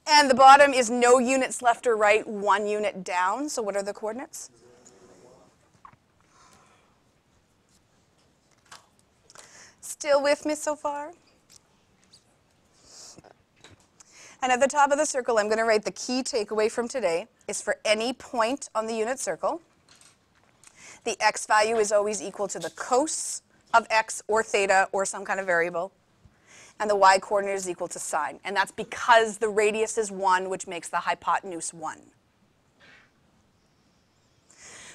And the bottom is no units left or right, 1 unit down. So what are the coordinates? Still with me so far? And at the top of the circle, I'm going to write the key takeaway from today is for any point on the unit circle, the x value is always equal to the cos of x or theta or some kind of variable, and the y coordinate is equal to sine. And that's because the radius is 1, which makes the hypotenuse 1.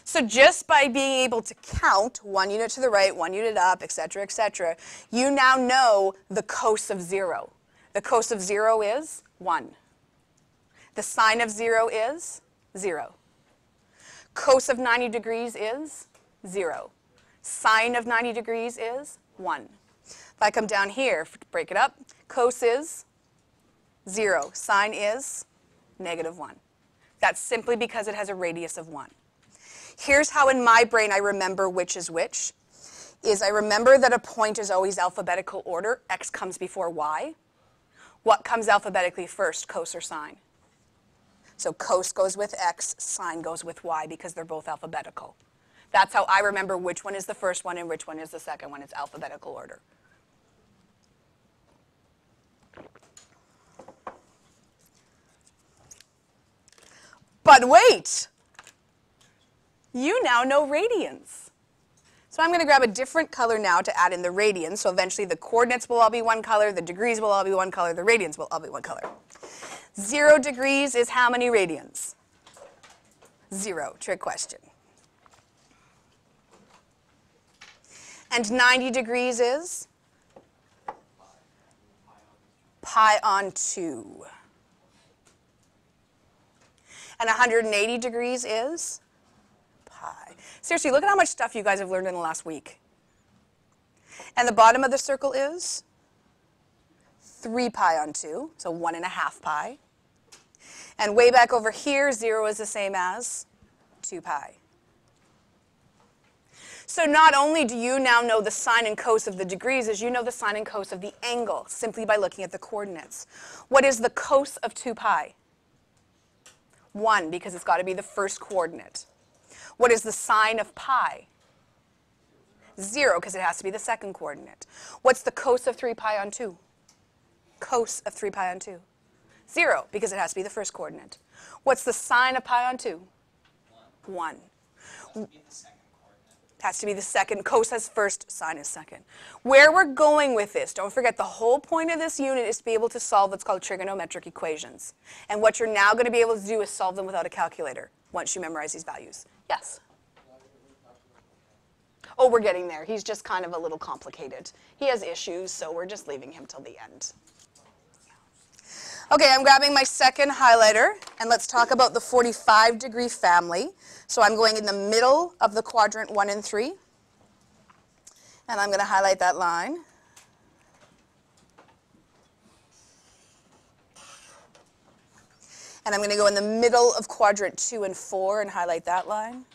So just by being able to count 1 unit to the right, 1 unit up, etc., you now know the cos of 0. The cos of 0 is 1. The sine of 0 is 0. Cos of 90 degrees is 0. Sine of 90 degrees is 1. If I come down here, break it up, cos is 0. Sine is -1. That's simply because it has a radius of 1. Here's how in my brain I remember which is which. I remember that a point is always alphabetical order. X comes before y. What comes alphabetically first, cos or sine? So cos goes with x, sine goes with y because they're both alphabetical. That's how I remember which one is the first one and which one is the second one. It's alphabetical order. But wait! You now know radians. So I'm going to grab a different color now to add in the radians. So eventually the coordinates will all be one color, the degrees will all be one color, the radians will all be one color. 0 degrees is how many radians? 0. Trick question. And 90 degrees is? Pi on 2. And 180 degrees is? Pi. Seriously, look at how much stuff you guys have learned in the last week. And the bottom of the circle is 3 pi on 2, so 1.5 pi. And way back over here, 0 is the same as 2 pi. So not only do you now know the sine and cos of the degrees, as you know the sine and cos of the angle, simply by looking at the coordinates. What is the cos of 2 pi? 1, because it's got to be the first coordinate. What is the sine of pi? 0, because it has to be the second coordinate. What's the cos of 3 pi on 2? Cos of 3 pi on 2. 0, because it has to be the first coordinate. What's the sine of pi on 2? 1. Has to be the second. Cos has first, sine is second. Where we're going with this, don't forget the whole point of this unit is to be able to solve what's called trigonometric equations. And what you're now going to be able to do is solve them without a calculator once you memorize these values. Yes? Oh, we're getting there. He's just kind of a little complicated. He has issues, so we're just leaving him till the end. Okay, I'm grabbing my second highlighter, and let's talk about the 45-degree family. So I'm going in the middle of the quadrant 1 and 3, and I'm going to highlight that line. And I'm going to go in the middle of quadrant 2 and 4 and highlight that line.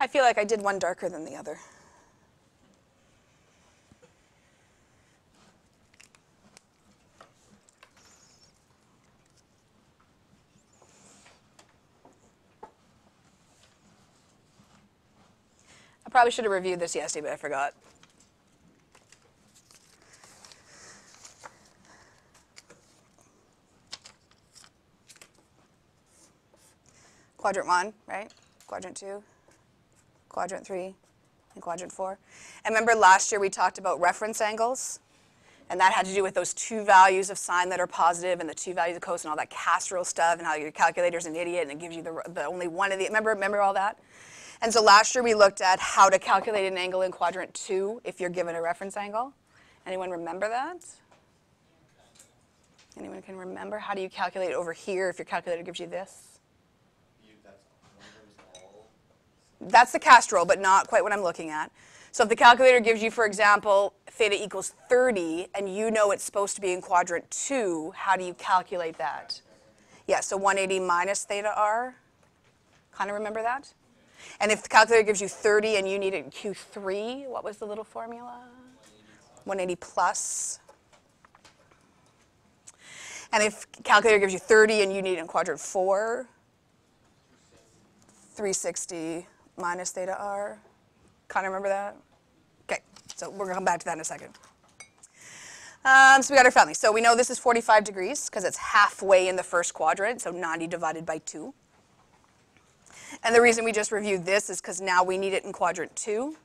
I feel like I did one darker than the other. I probably should have reviewed this yesterday, but I forgot. Quadrant 1, right? Quadrant 2, quadrant 3, and quadrant 4. And remember last year we talked about reference angles? And that had to do with those 2 values of sine that are positive and the 2 values of cos and all that casserole stuff and how your calculator's an idiot and it gives you the only one of the, remember all that? And so last year we looked at how to calculate an angle in quadrant 2 if you're given a reference angle. Anyone remember that? Anyone can remember? How do you calculate it over here if your calculator gives you this? That's the casserole, but not quite what I'm looking at. So if the calculator gives you, for example, theta equals 30, and you know it's supposed to be in quadrant 2, how do you calculate that? Yeah, so 180 minus theta r. Kind of remember that? And if the calculator gives you 30 and you need it in Q3, what was the little formula? 180 plus. And if calculator gives you 30 and you need it in quadrant 4, 360 minus theta r. Kind of remember that? Okay, so we're going to come back to that in a second. So we got our family. So we know this is 45 degrees because it's halfway in the first quadrant, so 90 divided by 2. And the reason we just reviewed this is because now we need it in quadrant 2.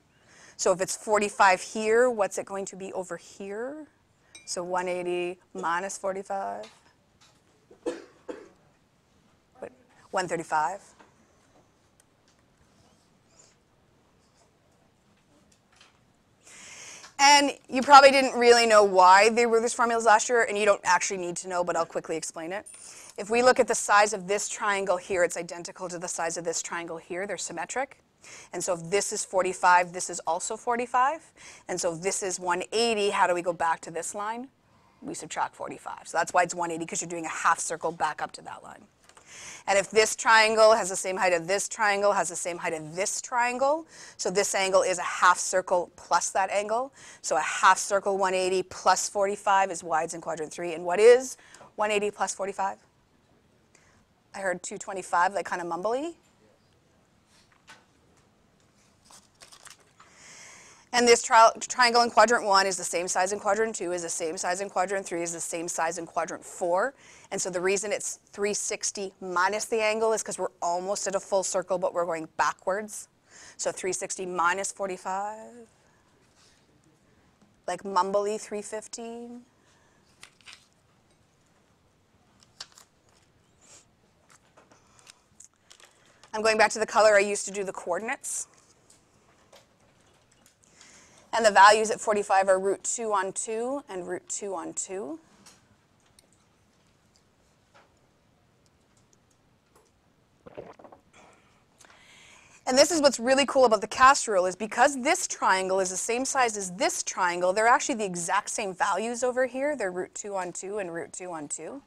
So if it's 45 here, what's it going to be over here? So 180 minus 45. What? 135. And you probably didn't really know why they were these formulas last year, and you don't actually need to know, but I'll quickly explain it. If we look at the size of this triangle here, it's identical to the size of this triangle here. They're symmetric. And so if this is 45, this is also 45. And so if this is 180, how do we go back to this line? We subtract 45. So that's why it's 180, because you're doing a half circle back up to that line. And if this triangle has the same height as this triangle, has the same height as this triangle, so this angle is a half circle plus that angle. So a half circle 180 plus 45 is why it's in quadrant 3. And what is 180 plus 45? I heard 225, like kind of mumbly. And this triangle in quadrant 1 is the same size in quadrant 2, is the same size in quadrant 3, is the same size in quadrant 4. And so the reason it's 360 minus the angle is because we're almost at a full circle, but we're going backwards. So 360 minus 45, like mumbly 315. I'm going back to the color I used to do the coordinates. And the values at 45 are root 2 on 2 and root 2 on 2. And this is what's really cool about the cast rule, is because this triangle is the same size as this triangle, they're actually the exact same values over here. They're root 2 on 2 and root 2 on 2.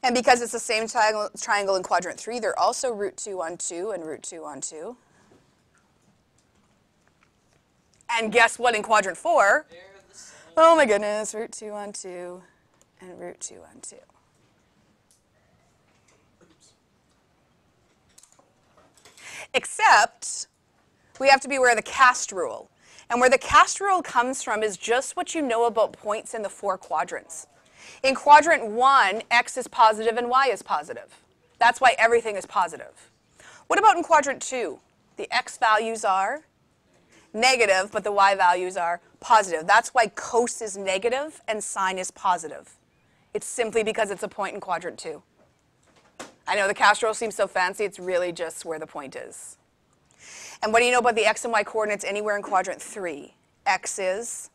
And because it's the same triangle in quadrant 3, they're also root 2 on 2 and root 2 on 2. And guess what in quadrant 4? Oh my goodness, root 2 on 2 and root 2 on 2. Except we have to be aware of the cast rule. And where the cast rule comes from is just what you know about points in the 4 quadrants. In quadrant 1, x is positive and y is positive. That's why everything is positive. What about in quadrant 2? The x values are negative, but the y values are positive. That's why cos is negative and sine is positive. It's simply because it's a point in quadrant 2. I know the cast rule seems so fancy, it's really just where the point is. And what do you know about the x and y coordinates anywhere in quadrant 3? X is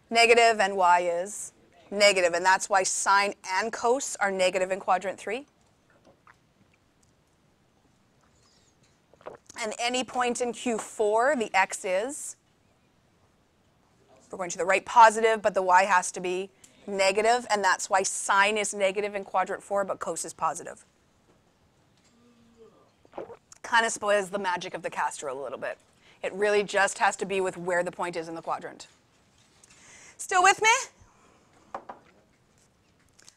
negative and y is negative, and that's why sine and cos are negative in quadrant 3. And any point in Q4, the x is, we're going to the right positive, but the y has to be negative, and that's why sine is negative in quadrant 4, but cos is positive. Kind of spoils the magic of the cast rule a little bit. It really just has to be with where the point is in the quadrant. Still with me?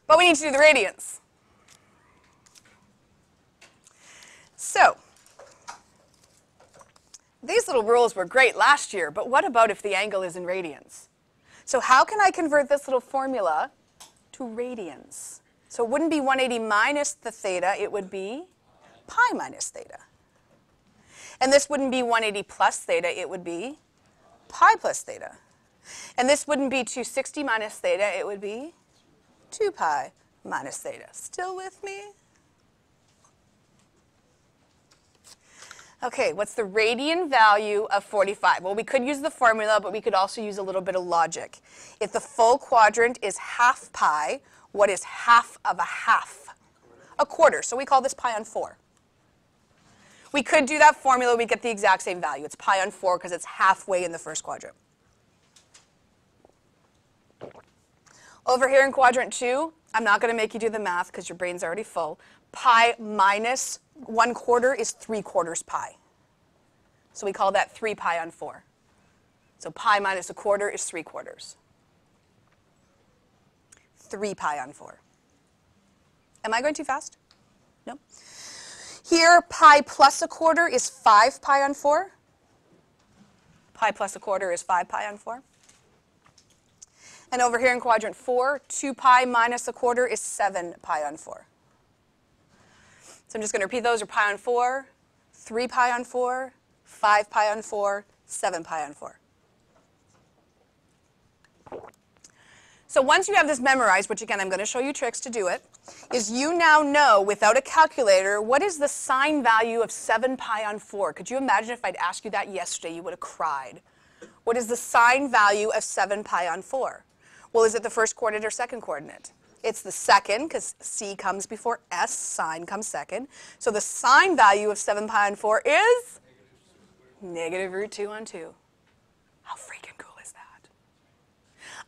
But we need to do the radians. So, these little rules were great last year, but what about if the angle is in radians? So how can I convert this little formula to radians? So it wouldn't be 180 minus the theta, it would be pi minus theta. And this wouldn't be 180 plus theta, it would be pi plus theta. And this wouldn't be 260 minus theta, it would be 2 pi minus theta. Still with me? Okay, what's the radian value of 45? Well, we could use the formula, but we could also use a little bit of logic. If the full quadrant is half pi, what is half of a half? A quarter. So we call this pi on 4. We could do that formula, we get the exact same value. It's pi on 4 because it's halfway in the first quadrant. Over here in quadrant 2, I'm not going to make you do the math because your brain's already full. pi minus 1/4 is 3/4 pi. So we call that 3 pi on 4. So pi minus 1/4 is 3/4. 3 pi on 4. Am I going too fast? No? Here, pi plus 1/4 is 5 pi on 4. Pi plus 1/4 is 5 pi on 4. And over here in quadrant 4, 2 pi minus 1/4 is 7 pi on 4. So I'm just going to repeat those. Are pi on 4, 3 pi on 4, 5 pi on 4, 7 pi on 4. So once you have this memorized, which again I'm going to show you tricks to do it, is you now know without a calculator what is the sine value of 7 pi on 4. Could you imagine if I'd asked you that yesterday, you would have cried. What is the sine value of 7 pi on 4? Well, is it the first coordinate or second coordinate? It's the second, because C comes before S, sine comes second. So the sine value of 7 pi on 4 is negative root 2 on 2. How freaking cool is that?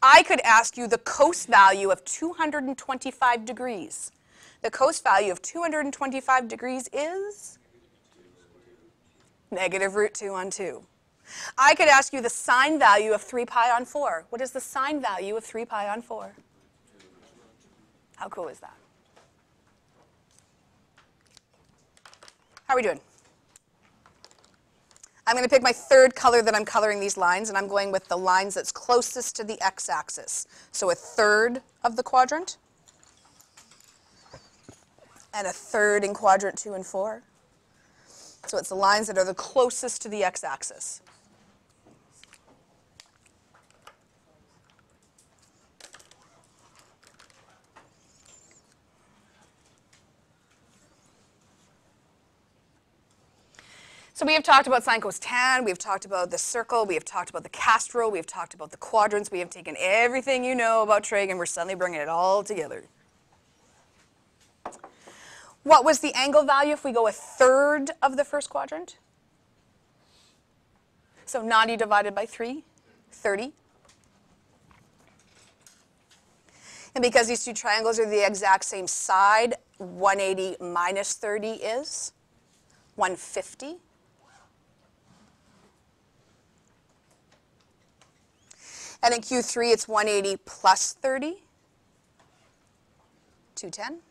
I could ask you the cos value of 225 degrees. The cos value of 225 degrees is negative root 2 on 2. I could ask you the sine value of 3 pi on 4. What is the sine value of 3 pi on 4? How cool is that? How are we doing? I'm going to pick my third color that I'm coloring these lines, and I'm going with the lines that's closest to the x-axis. So a third of the quadrant, and a third in quadrant 2 and 4. So it's the lines that are the closest to the x-axis. So we have talked about sine, cos, tan, we have talked about the circle, we have talked about the cast row, we have talked about the quadrants, we have taken everything you know about trig and we're suddenly bringing it all together. What was the angle value if we go a third of the first quadrant? So 90 divided by 3, 30. And because these two triangles are the exact same side, 180 minus 30 is 150. And in Q3, it's 180 plus 30, 210.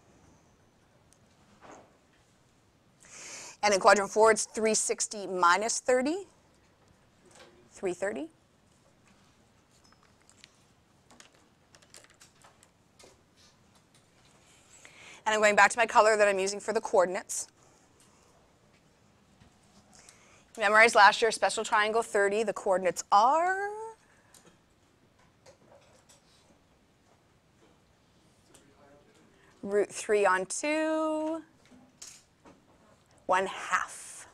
And in quadrant 4, it's 360 minus 30, 330. And I'm going back to my color that I'm using for the coordinates. Memorized last year, special triangle 30. The coordinates are root 3 on 2, 1/2.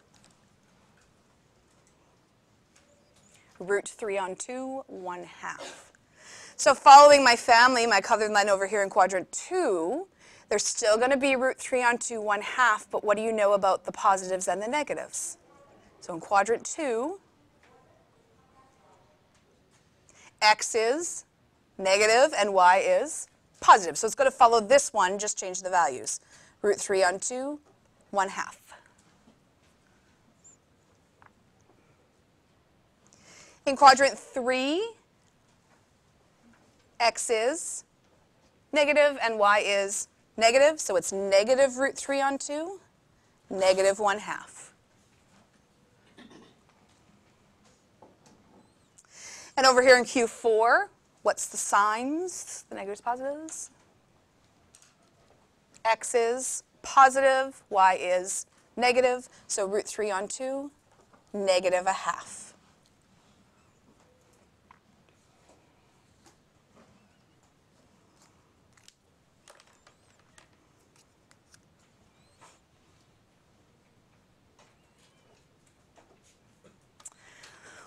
Root 3 on 2, 1/2. So following my family, my colored line over here in quadrant 2, there's still going to be root 3 on 2, 1/2, but what do you know about the positives and the negatives? So in quadrant 2, x is negative and y is positive. So it's going to follow this one, just change the values. Root 3 on 2, 1/2. In quadrant 3, x is negative and y is negative. So it's negative root 3 on 2, negative 1/2. And over here in Q4, what's the signs, the negatives, positives? X is positive, y is negative, so root 3 on 2, negative 1/2.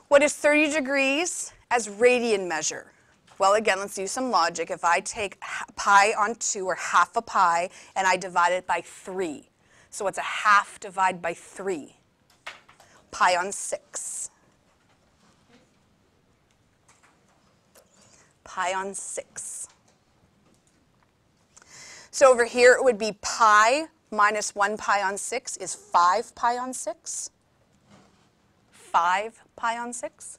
What is 30 degrees as radian measure? Well, again, let's use some logic. If I take pi on 2, or half a pi, and I divide it by 3. So what's a half divided by 3? Pi on 6. Pi on 6. So over here, it would be pi minus 1 pi on 6 is 5 pi on 6. 5 pi on 6.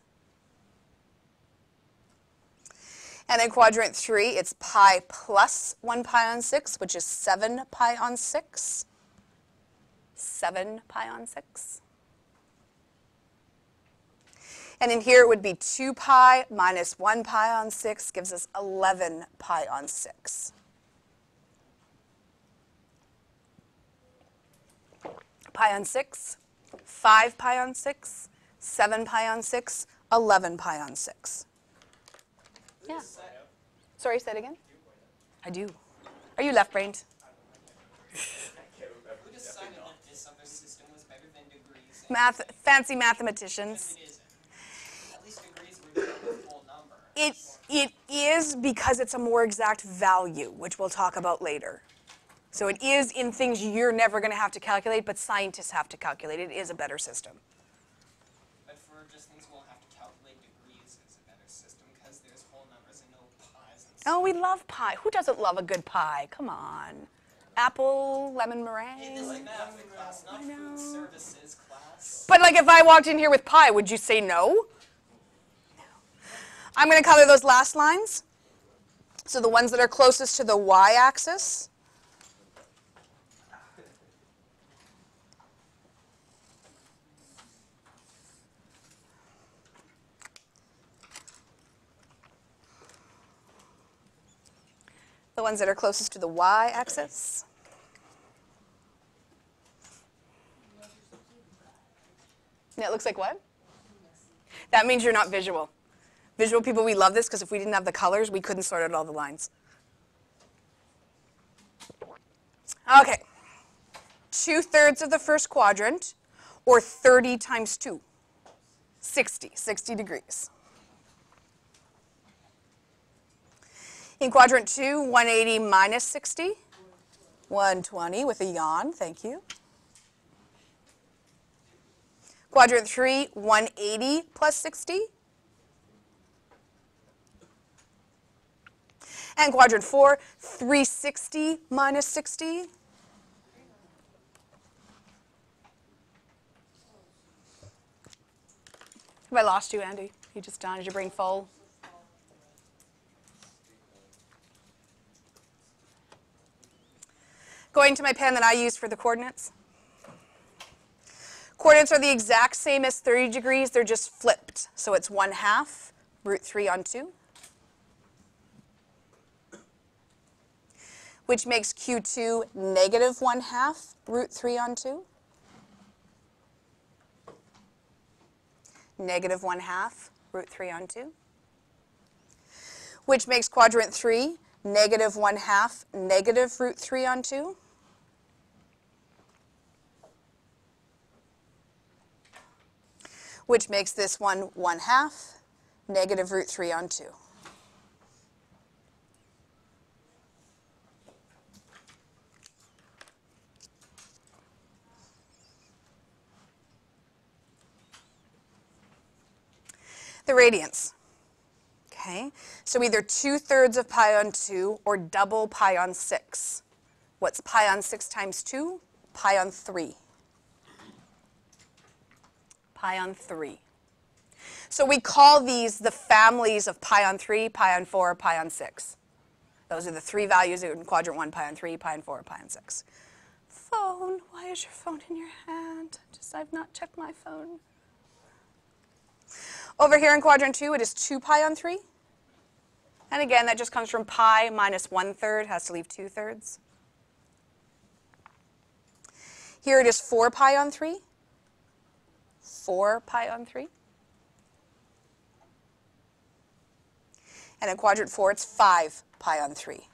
And in quadrant 3, it's pi plus 1 pi on 6, which is 7 pi on 6. 7 pi on 6. And in here it would be 2 pi minus 1 pi on 6 gives us 11 pi on 6. Pi on 6, 5 pi on 6, 7 pi on 6, 11 pi on 6. Yeah. Sorry, say it again? I do. Are you left-brained? Who decided that this other system was better than degrees? Fancy mathematicians. It isn't. At least degrees were given a full number. It is because it's a more exact value, which we'll talk about later. So it is in things you're never going to have to calculate, but scientists have to calculate. It is a better system. But for just things we'll have to calculate, degrees is a better system because there's whole numbers and no pies and stuff. Oh, we love pie. Who doesn't love a good pie? Come on. Apple, lemon meringue. Hey, this is math class, not food services class. But like if I walked in here with pie, would you say no? No. I'm going to color those last lines. So the ones that are closest to the y-axis. The ones that are closest to the y-axis. Yeah, it looks like what? That means you're not visual. Visual people, we love this because if we didn't have the colors, we couldn't sort out all the lines. Okay. 2/3 of the first quadrant, or 30 times 2. 60 degrees. In quadrant 2, 180 minus 60. 120 with a yawn, thank you. Quadrant 3, 180 plus 60. And quadrant 4, 360 minus 60. Have I lost you, Andy? You just done? Is your brain full? Going to my pen that I use for the coordinates. Coordinates are the exact same as 30 degrees, they're just flipped. So it's 1/2 √3 on 2. Which makes Q2 negative 1/2 √3 on 2. Negative 1/2 √3 on 2. Which makes quadrant 3 negative 1/2 negative √3 on 2. Which makes this one 1/2 negative √3 on 2. The radians. Okay, so either 2/3 of pi on 2 or double pi on 6. What's pi on 6 times 2? Pi on 3. Pi on 3. So we call these the families of pi on 3, pi on 4, pi on 6. Those are the three values in quadrant 1, pi on 3, pi on 4, pi on 6. Phone, why is your phone in your hand? I've not checked my phone. Over here in quadrant 2, it is 2 pi on 3. And again, that just comes from pi minus 1/3, has to leave 2/3. Here it is 4 pi on 3. 4 pi on 3. And in quadrant 4, it's 5 pi on 3.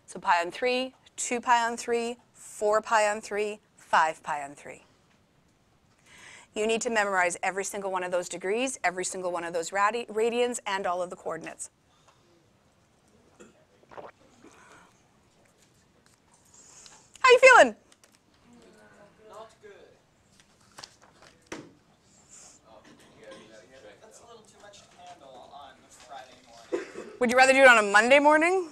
So pi on 3, 2 pi on 3, 4 pi on 3, 5 pi on 3. You need to memorize every single one of those degrees, every single one of those radians, and all of the coordinates. How you feeling? Not good. That's a little too much to handle on Friday morning. Would you rather do it on a Monday morning?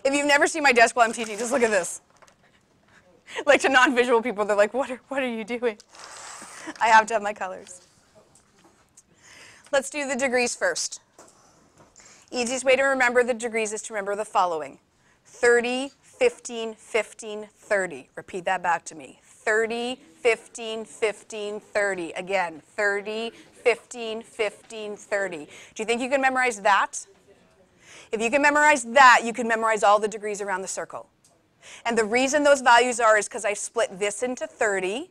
If you've never seen my desk while I'm teaching, just look at this. Like to non-visual people, they're like, what are you doing? I have to have my colors. Let's do the degrees first. Easiest way to remember the degrees is to remember the following. 30, 15, 15, 30. Repeat that back to me. 30, 15, 15, 30. Again, 30, 15, 15, 30. Do you think you can memorize that? If you can memorize that, you can memorize all the degrees around the circle. And the reason those values are is because I split this into 30.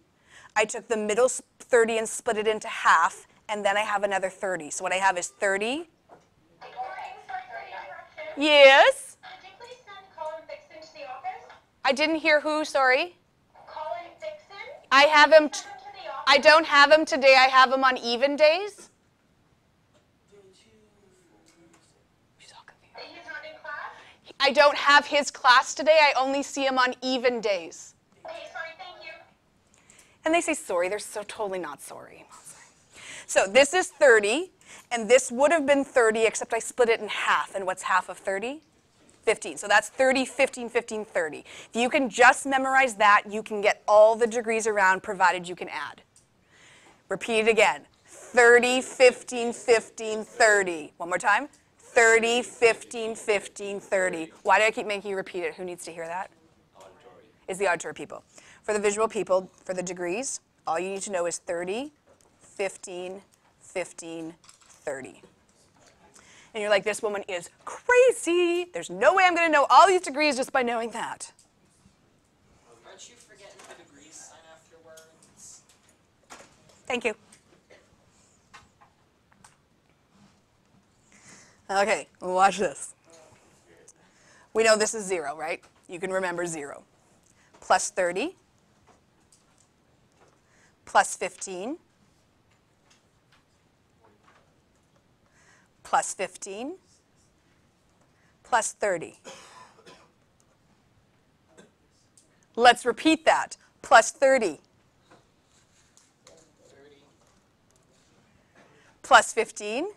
I took the middle 30 and split it into half, and then I have another 30. So what I have is 30. Yes? Could you please send Colin Fixon to the office? I didn't hear who, sorry. Colin Fixon? I have him. Send him to the office. I don't have him today. I have him on even days. She's all confused. He's not in class? I don't have his class today. I only see him on even days. Okay, sorry, thank you. And they say sorry. They're so totally not sorry. So this is 30, and this would have been 30, except I split it in half. And what's half of 30? 15. So that's 30, 15, 15, 30. If you can just memorize that, you can get all the degrees around, provided you can add. Repeat it again. 30, 15, 15, 30. One more time. 30, 15, 15, 30. Why do I keep making you repeat it? Who needs to hear that? Auditory. Is the auditory people. For the visual people, for the degrees, all you need to know is 30, 15, 15, 30. And you're like, this woman is crazy. There's no way I'm going to know all these degrees just by knowing that. Aren't you forgetting the degrees sign afterwards? Thank you. Okay, watch this. We know this is 0, right? You can remember 0. Plus 30, plus 15, plus 15, plus 30. Let's repeat that. Plus 30, 30. plus 15,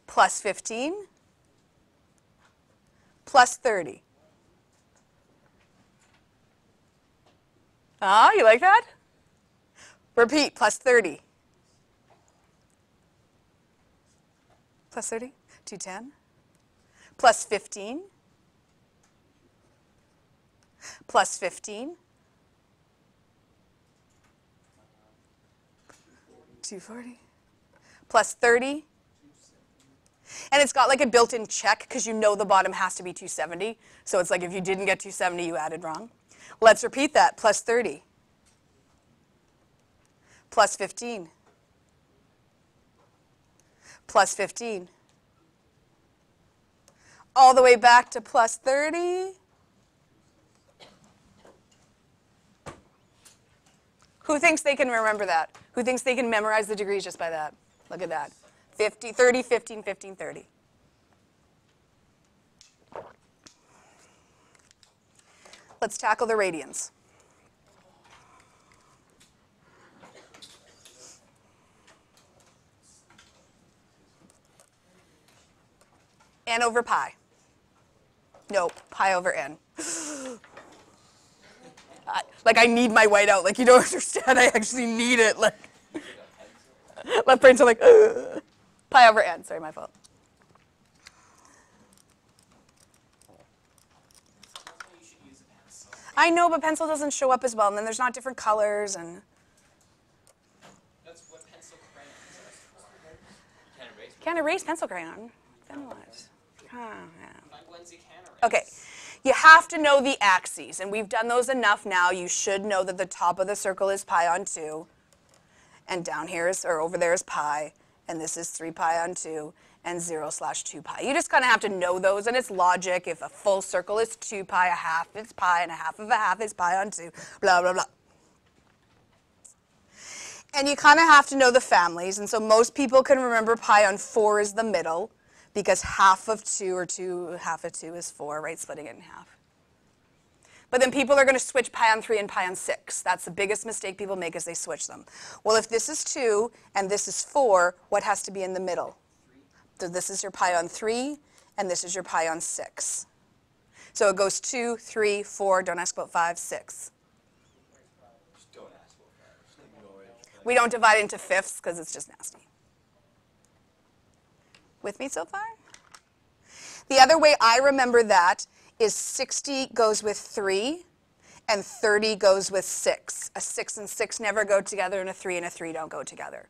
plus 15, plus 30. Ah, you like that? Repeat, plus 30. Plus 30, 210. Plus 15. Plus 15. 240. Plus 30. And it's got like a built-in check because you know the bottom has to be 270. So it's like if you didn't get 270, you added wrong. Let's repeat that. Plus 30. Plus 15. Plus 15. All the way back to plus 30. Who thinks they can remember that? Who thinks they can memorize the degrees just by that? Look at that. 50, 30, 15, 15, 30. Let's tackle the radians. N over pi. No, pi over n. I need my whiteout. Like, you don't understand. I actually need it. Like, left brains are like, ugh. Pi over n. Sorry, my fault. You should use a pencil. I know, but pencil doesn't show up as well, and then there's not different colors, and That's what pencil crayons are for. Can't erase. can't erase pencil crayon. Then what? Oh, yeah. Find ones you can erase. Okay, you have to know the axes, and we've done those enough now. You should know that the top of the circle is pi on 2, and down here is, or over there is pi, and this is 3 pi on 2, and 0/2 pi. You just kind of have to know those, and it's logic. If a full circle is 2 pi, a half is pi, and a half of a half is pi on 2, blah, blah, blah. And you kind of have to know the families, and so most people can remember pi on 4 is the middle, because half of 2, or half of 2 is 4, right, splitting it in half. But then people are going to switch pi on 3 and pi on 6. That's the biggest mistake people make, is they switch them. Well, if this is 2 and this is 4, what has to be in the middle? So this is your pi on 3, and this is your pi on 6. So it goes 2, 3, 4, don't ask about 5, 6. Just don't ask about that. Just ignore it. We don't divide into fifths because it's just nasty. With me so far? The other way I remember that is 60 goes with 3 and 30 goes with 6. A 6 and 6 never go together, and a 3 and a 3 don't go together.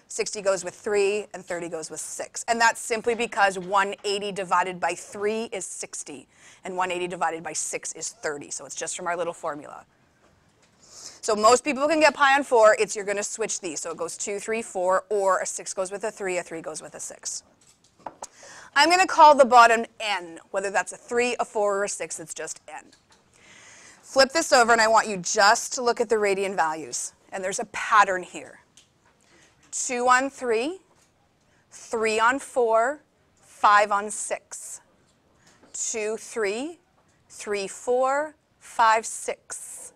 60 goes with 3 and 30 goes with 6. And that's simply because 180 divided by 3 is 60 and 180 divided by 6 is 30. So it's just from our little formula. So most people can get pi on 4. It's you're going to switch these. So it goes 2, 3, 4, or a 6 goes with a 3 goes with a 6. I'm going to call the bottom n. Whether that's a 3, a 4, or a 6, it's just n. Flip this over, and I want you just to look at the radian values. And there's a pattern here. 2 on 3, 3 on 4, 5 on 6. 2, 3, 3, 4, 5, 6.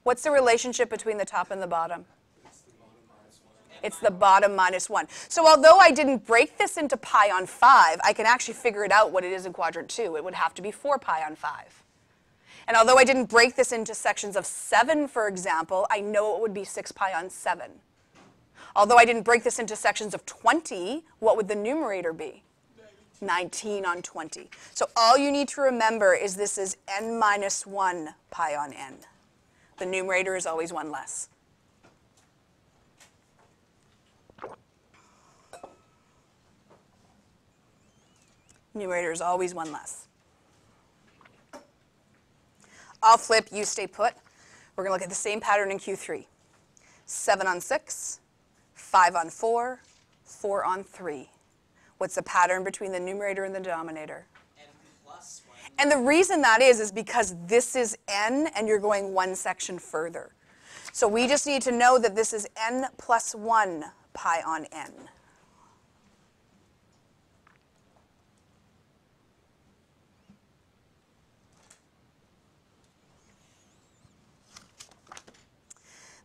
What's the relationship between the top and the bottom? It's the bottom minus 1. So although I didn't break this into pi on 5, I can actually figure it out what it is in quadrant 2. It would have to be 4 pi on 5. And although I didn't break this into sections of 7, for example, I know it would be 6 pi on 7. Although I didn't break this into sections of 20, what would the numerator be? 19 on 20. So all you need to remember is this is n minus 1 pi on n. The numerator is always 1 less. Numerator is always 1 less. I'll flip, you stay put. We're going to look at the same pattern in Q3. 7 on 6, 5 on 4, 4 on 3. What's the pattern between the numerator and the denominator? N plus 1. And the reason that is because this is n, and you're going one section further. So we just need to know that this is n plus 1 pi on n.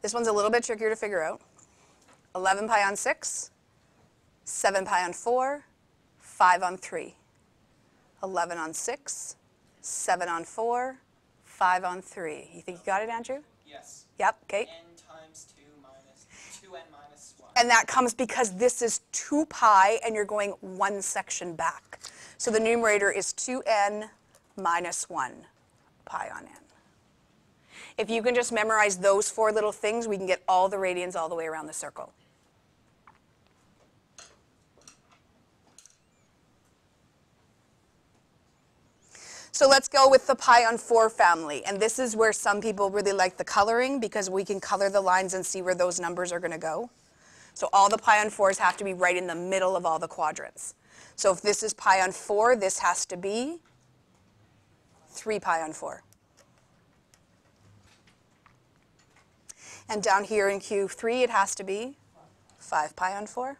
This one's a little bit trickier to figure out. 11 pi on 6, 7 pi on 4, 5 on 3. 11 on 6, 7 on 4, 5 on 3. You think you got it, Andrew? Yes. Yep, okay. N times 2 minus 2n minus 1. And that comes because this is 2 pi, and you're going one section back. So the numerator is 2n minus 1 pi on n. If you can just memorize those 4 little things, we can get all the radians all the way around the circle. So let's go with the pi on 4 family. And this is where some people really like the coloring, because we can color the lines and see where those numbers are going to go. So all the pi on 4s have to be right in the middle of all the quadrants. So if this is pi on 4, this has to be 3 pi on 4. And down here in Q3, it has to be 5 pi on 4.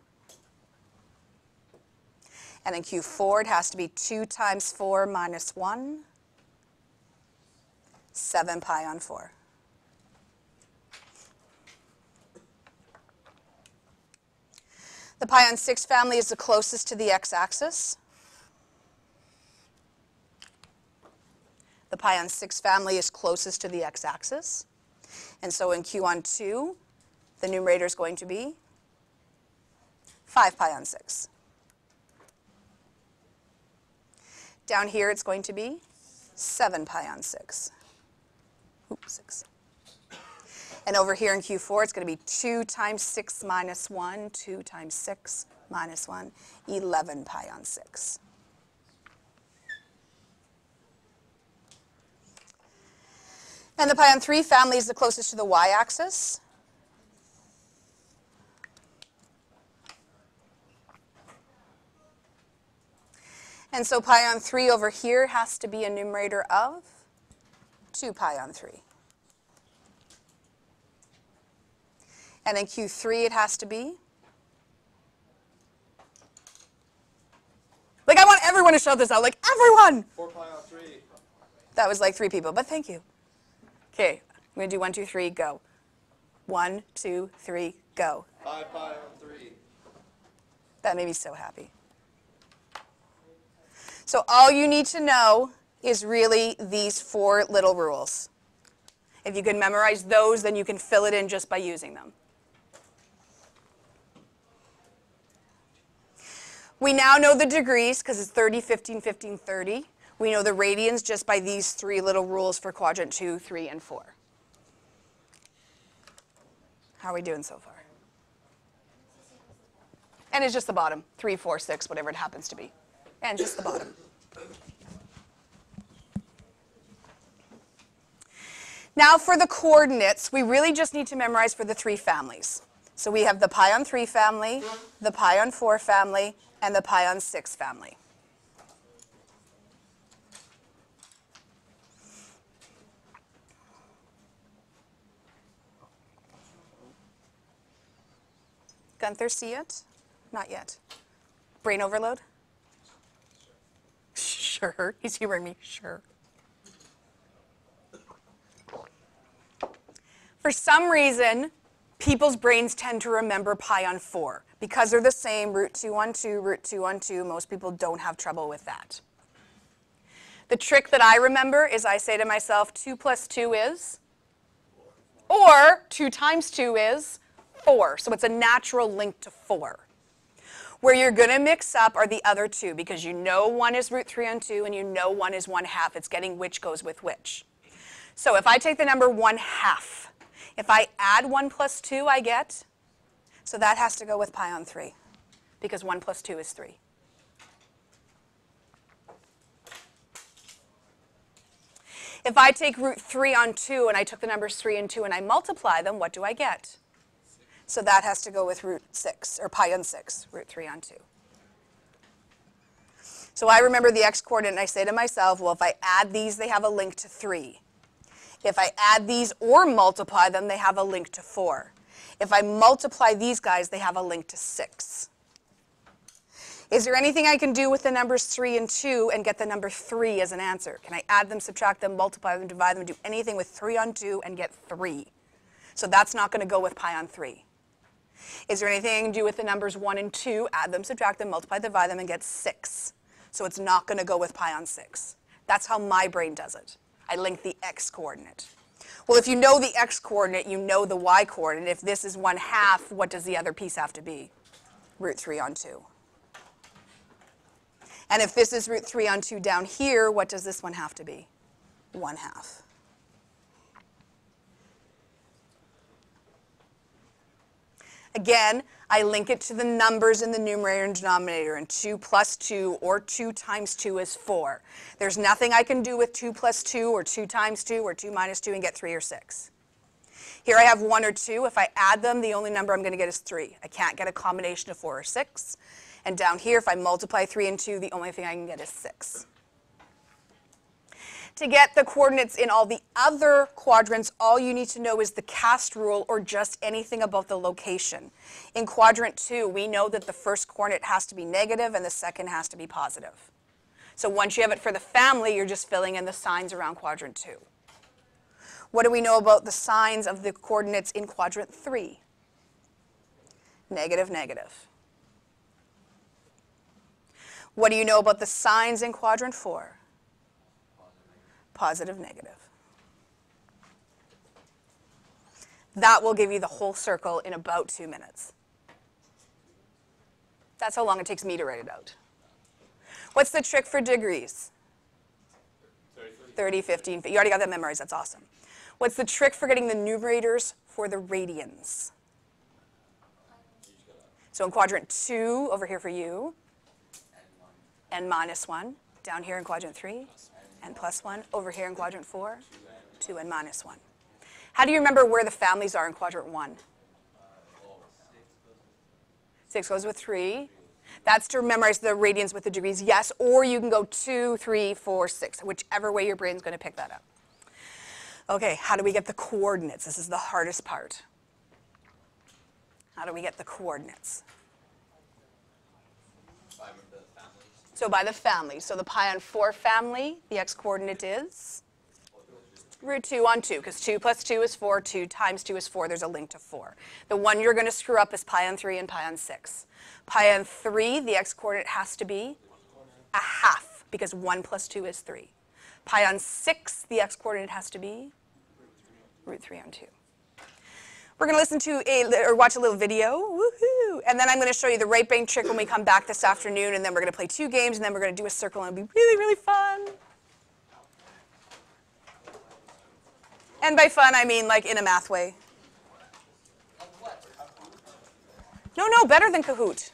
And in Q4, it has to be 2 times 4 minus 1, 7 pi on 4. The pi on 6 family is the closest to the x-axis. The pi on 6 family is closest to the x-axis. And so in Q on 2, the numerator is going to be 5 pi on 6. Down here, it's going to be 7 pi on 6. Oops, 6. And over here in Q4, it's going to be 2 times 6 minus 1, 2 times 6 minus 1, 11 pi on 6. And the pi on 3 family is the closest to the y-axis. And so pi on 3 over here has to be a numerator of 2 pi on 3. And in Q3, it has to be, like, I want everyone to shout this out, like, everyone! 4 pi on 3. That was like 3 people, but thank you. Okay, I'm going to do 1, 2, 3, go. 1, 2, 3, go. 5 pi on 3. That made me so happy. So all you need to know is really these 4 little rules. If you can memorize those, then you can fill it in just by using them. We now know the degrees because it's 30, 15, 15, 30. We know the radians just by these 3 little rules for quadrant 2, 3, and 4. How are we doing so far? And it's just the bottom, 3, 4, 6, whatever it happens to be. And just the bottom. Now for the coordinates, we really just need to memorize for the 3 families. So we have the pi on 3 family, the pi on 4 family, and the pi on 6 family. Gunther, see it? Not yet. Brain overload? Sure. He's humoring me. Sure. For some reason, people's brains tend to remember pi on 4. Because they're the same, root 2 on 2, root 2 on 2, most people don't have trouble with that. The trick that I remember is I say to myself, 2 plus 2 is? Or 2 times 2 is 4. So it's a natural link to 4. Where you're going to mix up are the other 2 because you know one is root 3 on 2 and you know one is 1/2. It's getting which goes with which. So if I take the number 1/2, if I add 1 plus 2, I get, so that has to go with pi on 3 because 1 plus 2 is 3. If I take root 3 on 2 and I took the numbers 3 and 2 and I multiply them, what do I get? So that has to go with root 6, or pi on 6, root 3 on 2. So I remember the x-coordinate and I say to myself, well, if I add these, they have a link to 3. If I add these or multiply them, they have a link to 4. If I multiply these guys, they have a link to 6. Is there anything I can do with the numbers 3 and 2 and get the number 3 as an answer? Can I add them, subtract them, multiply them, divide them, do anything with 3 on 2 and get 3? So that's not going to go with pi on 3. Is there anything I can do with the numbers 1 and 2, add them, subtract them, multiply, divide them, and get 6? So it's not going to go with pi on 6. That's how my brain does it. I link the x-coordinate. Well, if you know the x-coordinate, you know the y-coordinate. If this is 1/2, what does the other piece have to be? Root 3 on 2. And if this is root 3 on 2 down here, what does this one have to be? 1/2. Again, I link it to the numbers in the numerator and denominator, and 2 plus 2 or 2 times 2 is 4. There's nothing I can do with 2 plus 2 or 2 times 2 or 2 minus 2 and get 3 or 6. Here I have 1 or 2. If I add them, the only number I'm going to get is 3. I can't get a combination of 4 or 6. And down here, if I multiply 3 and 2, the only thing I can get is 6. To get the coordinates in all the other quadrants, all you need to know is the cast rule or just anything about the location. In quadrant 2, we know that the first coordinate has to be negative and the second has to be positive. So once you have it for the family, you're just filling in the signs around quadrant 2. What do we know about the signs of the coordinates in quadrant 3? Negative, negative. What do you know about the signs in quadrant 4? Positive, negative. That will give you the whole circle in about 2 minutes. That's how long it takes me to write it out. What's the trick for degrees? 30, 15. You already got that memorized. That's awesome. What's the trick for getting the numerators for the radians? So in quadrant 2, over here for you, n minus 1. Down here in quadrant 3, n plus 1. Over here in quadrant 4, 2n minus 1. How do you remember where the families are in quadrant 1? 6 goes with 3. That's to memorize the radians with the degrees, yes, or you can go 2, 3, 4, 6, whichever way your brain's going to pick that up. Okay, how do we get the coordinates? This is the hardest part. How do we get the coordinates? So by the family. So the pi on 4 family, the x-coordinate is root 2 on 2, because 2 plus 2 is 4, 2 times 2 is 4, there's a link to 4. The one you're going to screw up is pi on 3 and pi on 6. Pi on 3, the x-coordinate has to be 1/2. because 1 plus 2 is 3. Pi on 6, the x-coordinate has to be root 3 on 2. We're going to listen to or watch a little video, woohoo! And then I'm going to show you the right brain trick when we come back this afternoon, and then we're going to play 2 games, and then we're going to do a circle, and it'll be really, really fun. And by fun, I mean like in a math way. No, better than Kahoot.